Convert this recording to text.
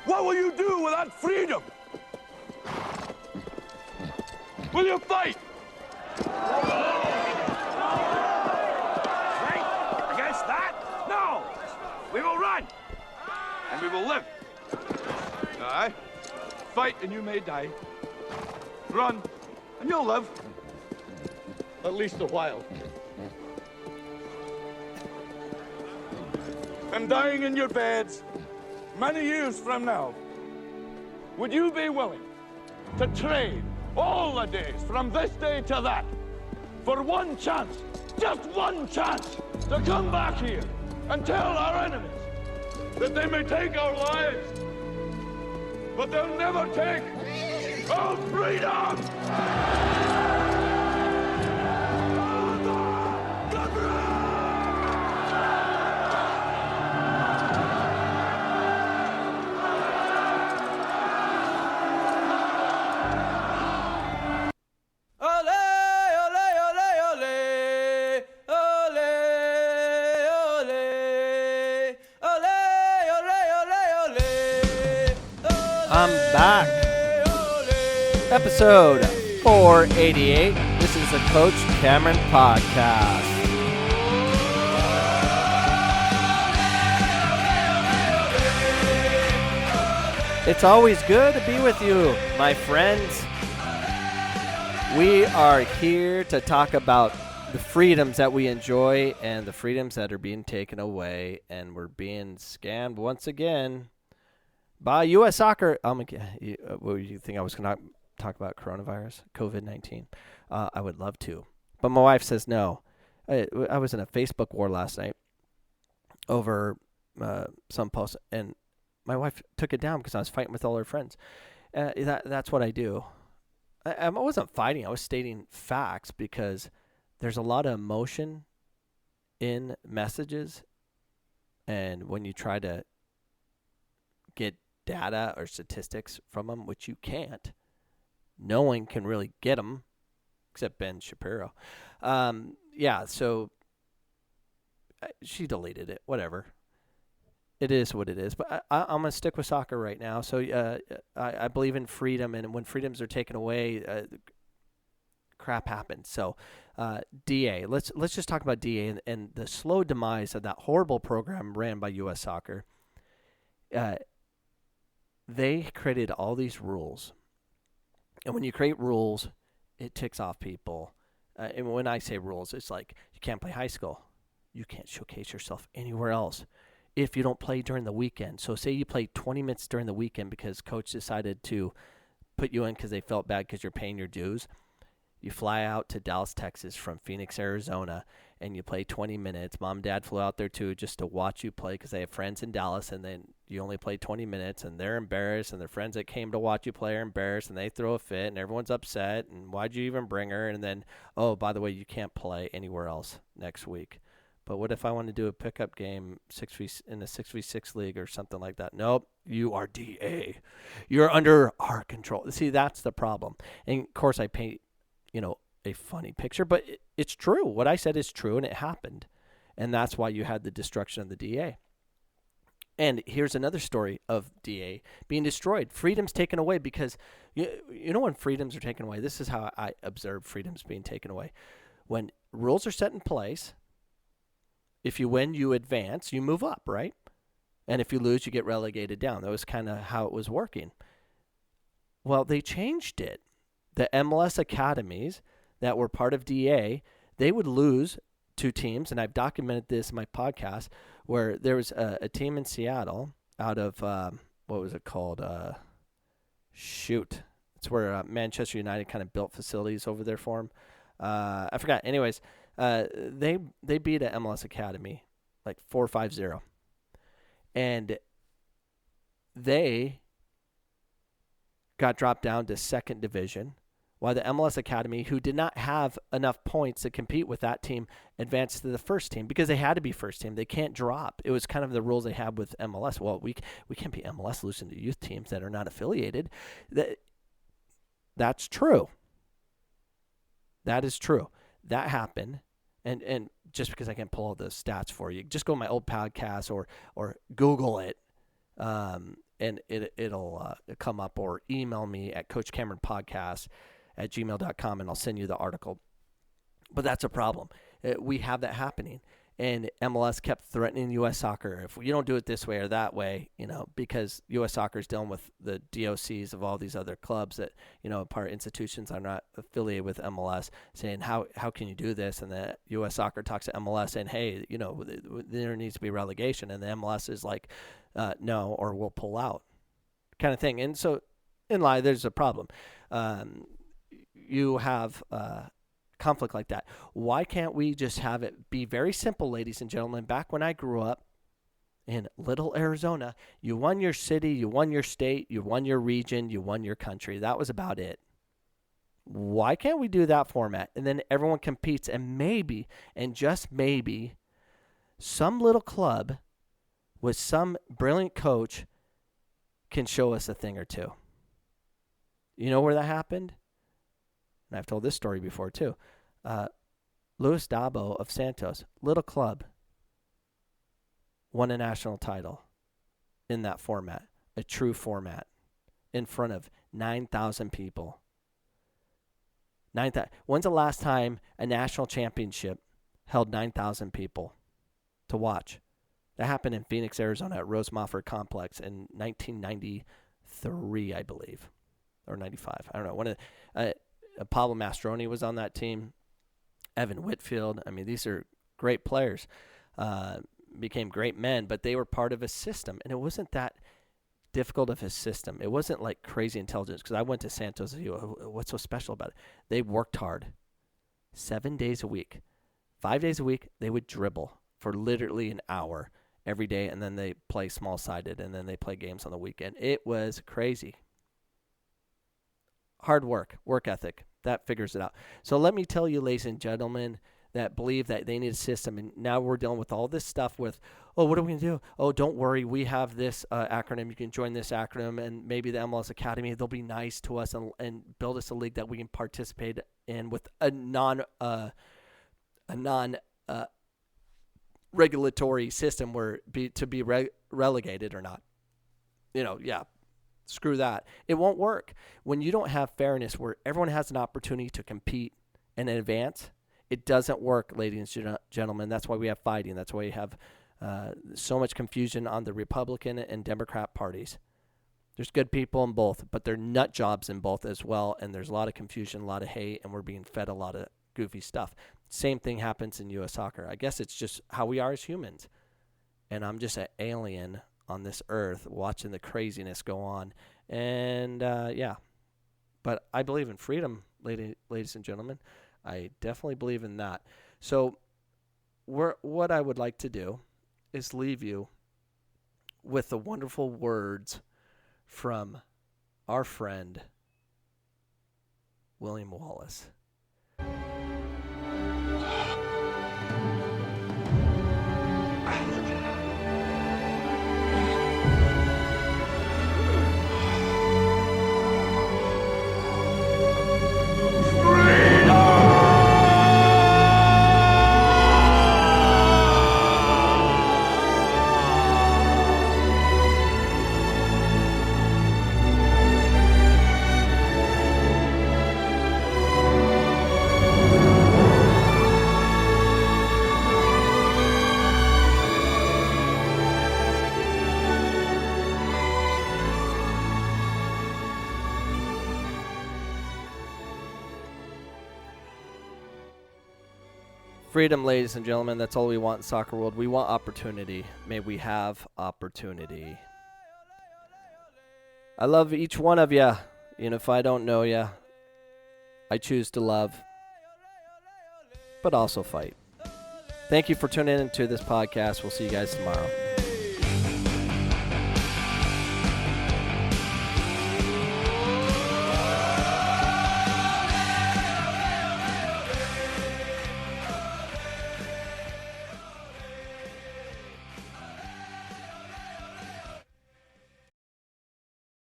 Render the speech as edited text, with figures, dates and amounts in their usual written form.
What will you do without freedom? Will you fight? Right? Against that? No! We will run! And we will live. Aye. Fight and you may die. Run and you'll live. At least a while. And dying in your beds many years from now, would you be willing to trade all the days from this day to that for one chance, just one chance, to come back here and tell our enemies that they may take our lives, but they'll never take our freedom! I'm back. Episode 488. This is the Coach Cameron Podcast. It's always good to be with you, my friends. We are here to talk about the freedoms that we enjoy and the freedoms that are being taken away, and we're being scammed once again by U.S. Soccer. You think I was going to talk about coronavirus, COVID-19? I would love to, but my wife says no. I was in a Facebook war last night over some post, and my wife took it down because I was fighting with all her friends. That's what I do. I wasn't fighting. I was stating facts because there's a lot of emotion in messages, and when you try to get data or statistics from them, which you can't, no one can really get them except Ben Shapiro. So she deleted it. Whatever. It is what it is. But I'm going to stick with soccer right now. So I believe in freedom, and when freedoms are taken away, crap happens. So DA, let's just talk about DA and the slow demise of that horrible program ran by U.S. Soccer. They created all these rules. And when you create rules, it ticks off people. And when I say rules, it's like you can't play high school. You can't showcase yourself anywhere else if you don't play during the weekend. So say you play 20 minutes during the weekend because coach decided to put you in because they felt bad because you're paying your dues. You fly out to Dallas, Texas from Phoenix, Arizona, and you play 20 minutes. Mom and dad flew out there too just to watch you play because they have friends in Dallas, and then you only play 20 minutes, and they're embarrassed, and their friends that came to watch you play are embarrassed, and they throw a fit, and everyone's upset, and why'd you even bring her? And then, oh, by the way, you can't play anywhere else next week. But what if I want to do a pickup game in a 6v6 league or something like that? Nope, you are DA. You're under our control. See, that's the problem. And, of course, I paint a funny picture, but it's true. What I said is true, and it happened. And that's why you had the destruction of the DA. And here's another story of DA being destroyed. Freedom's taken away because, when freedoms are taken away, this is how I observe freedoms being taken away. When rules are set in place, if you win, you advance, you move up, right? And if you lose, you get relegated down. That was kind of how it was working. Well, they changed it. The MLS academies that were part of DA, they would lose to teams, and I've documented this in my podcast, where there was a team in Seattle out of, what was it called? It's where Manchester United kind of built facilities over there for them. I forgot. Anyways, they beat an MLS academy like 4-5-0. And they got dropped down to second division, while the MLS Academy, who did not have enough points to compete with that team, advanced to the first team because they had to be first team. They can't drop. It was kind of the rules they had with MLS. Well, we can't be MLS losing to youth teams that are not affiliated. That's true. That is true. That happened. And just because I can't pull all the stats for you, just go to my old podcast or Google it. and it'll come up, or email me at coachcameronpodcast@gmail.com, and I'll send you the article. But that's a problem. We have that happening. And MLS kept threatening U.S. Soccer, if you don't do it this way or that way, because U.S. Soccer is dealing with the DOCs of all these other clubs that, part institutions are not affiliated with MLS, saying, how can you do this? And the U.S. Soccer talks to MLS saying, hey, there needs to be relegation. And the MLS is like, no, or we'll pull out, kind of thing. And so in lie, there's a problem. You have conflict like that. Why can't we just have it be very simple, ladies and gentlemen? Back when I grew up in Little Arizona, you won your city, you won your state, you won your region, you won your country. That was about it. Why can't we do that format? And then everyone competes, and maybe, and just maybe, some little club with some brilliant coach can show us a thing or two. You know where that happened? And I've told this story before too. Luis Dabo of Santos, little club, won a national title in that format, a true format, in front of 9,000 people. 9,000. When's the last time a national championship held 9,000 people to watch? That happened in Phoenix, Arizona at Rose Mofford Complex in 1993, I believe, or 95. I don't know. One of Pablo Mastroni was on that team. Evan Whitfield. I mean, these are great players. Became great men, but they were part of a system, and it wasn't that difficult of a system. It wasn't like crazy intelligence, because I went to Santos. What's so special about it? They worked hard 7 days a week. 5 days a week, they would dribble for literally an hour every day, and then they play small-sided, and then they play games on the weekend. It was crazy. Hard work ethic, that figures it out. So let me tell you, ladies and gentlemen, that believe that they need a system, and now we're dealing with all this stuff with, what are we going to do? Oh, don't worry, we have this acronym. You can join this acronym, and maybe the MLS Academy, they'll be nice to us and build us a league that we can participate in with a non regulatory system where to be relegated or not. Screw that. It won't work. When you don't have fairness where everyone has an opportunity to compete and advance, it doesn't work, ladies and gentlemen. That's why we have fighting. That's why you have so much confusion on the Republican and Democrat parties. There's good people in both, but they're nut jobs in both as well, and there's a lot of confusion, a lot of hate, and we're being fed a lot of goofy stuff. Same thing happens in U.S. soccer. I guess it's just how we are as humans, and I'm just an alien on this earth watching the craziness go on. And but I believe in freedom, ladies and gentlemen. I definitely believe in that. So what I would like to do is leave you with the wonderful words from our friend William Wallace. Freedom, ladies and gentlemen, that's all we want in soccer world. We want opportunity. May we have opportunity. I love each one of you. Even if I don't know you, I choose to love, but also fight. Thank you for tuning into this podcast. We'll see you guys tomorrow.